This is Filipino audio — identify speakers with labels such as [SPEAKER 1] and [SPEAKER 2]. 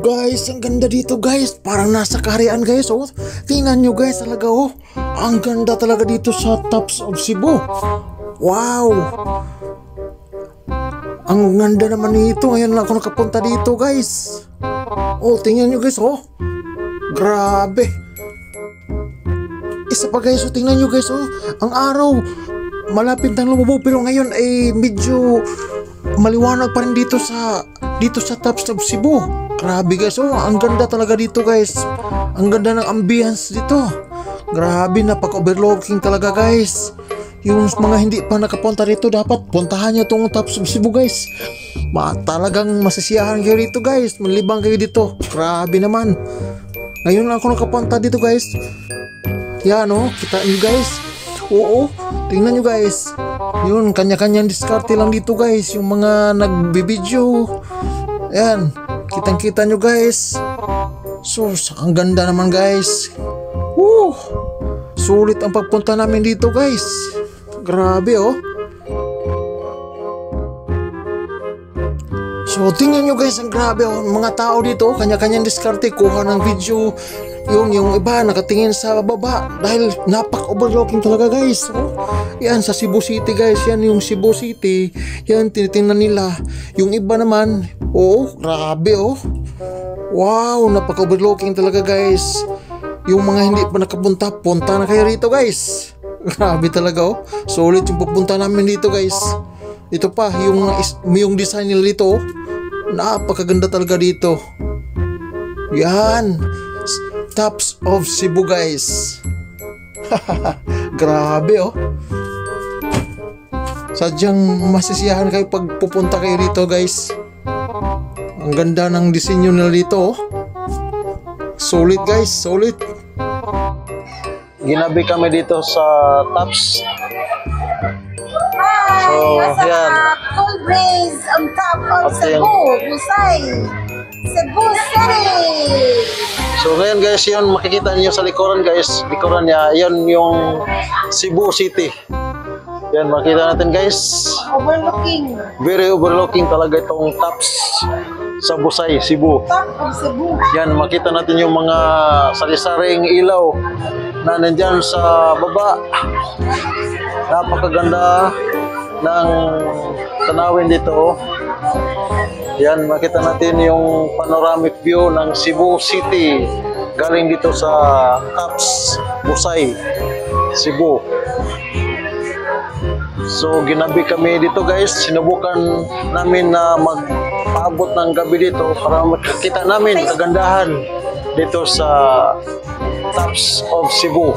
[SPEAKER 1] Guys, ang ganda dito guys. Parang nasa kaharian guys. Oh, tingnan nyo guys talaga oh. Ang ganda talaga dito sa Tops of Cebu. Wow. Ang ganda naman nito. Ngayon lang ako nakapunta dito guys. Oh, tingnan nyo guys oh. Grabe. Isa pa guys, oh, tingnan nyo guys oh. Ang araw malapit nang lumubog pero ngayon ay medyo maliwanag pa rin dito sa Tops of Cebu. Grabe guys, oh, ang ganda talaga dito guys. Ang ganda ng ambience dito. Grabe, napaka-overlooking talaga guys. Yung mga hindi pa nakapunta rito, dapat puntahan nyo itong Tops of Cebu guys. Talagang masasiyahan kayo dito guys. Manlibang kayo dito. Grabe naman. Ngayon lang ako nakapunta dito guys. Yan oh, kita nyo guys. Oo, tingnan nyo guys. Yun, kanya-kanyang diskarte lang dito guys. Yung mga nagbibideo. Yan, kitang-kita nyo guys. So, ang ganda naman guys. Woo! Sulit ang pagpunta namin dito guys. Grabe oh. So, tingnan nyo guys, ang grabe oh. Mga tao dito, kanya-kanyang diskarte, kuha ng video. Yung iba nakatingin sa baba dahil napak-overlooking talaga guys. Oh, yan sa Cebu City guys. Yan yung Cebu City. Yan tinitingnan nila. Yung iba naman, oh, grabe oh. Wow, napak-overlooking talaga guys. Yung mga hindi pa nakapunta, punta na kayo rito guys. Grabe talaga oh. Solid yung pupunta namin dito guys. Ito pa, yung design nila dito oh. Napakaganda talaga dito. Yan, Tops of Cebu guys. Grabe oh. Sadyang masisiyahan kayo pag pupunta kayo dito guys. Ang ganda ng disenyo nila dito oh. Solid guys, solid. Ginabi kami dito sa Tops. So, yan.
[SPEAKER 2] Full breeze on top of Cebu, Busay, Cebu City.
[SPEAKER 1] So ngayon guys, yun makikita niyo sa likuran guys, likuran niya, yun yung Cebu City. Yan makita natin guys.
[SPEAKER 2] Overlooking.
[SPEAKER 1] Very overlooking talaga itong Tops sa Busay, Cebu.
[SPEAKER 2] Top of Cebu.
[SPEAKER 1] Yan makita natin yung mga sari-saring ilaw na nandyan sa baba. Napakaganda ng tanawin dito. Yan, makita natin yung panoramic view ng Cebu City galing dito sa Tops, Busay, Cebu. So, ginabi kami dito guys. Sinubukan namin na magpaabot ng gabi dito para makita namin kagandahan dito sa Tops of Cebu.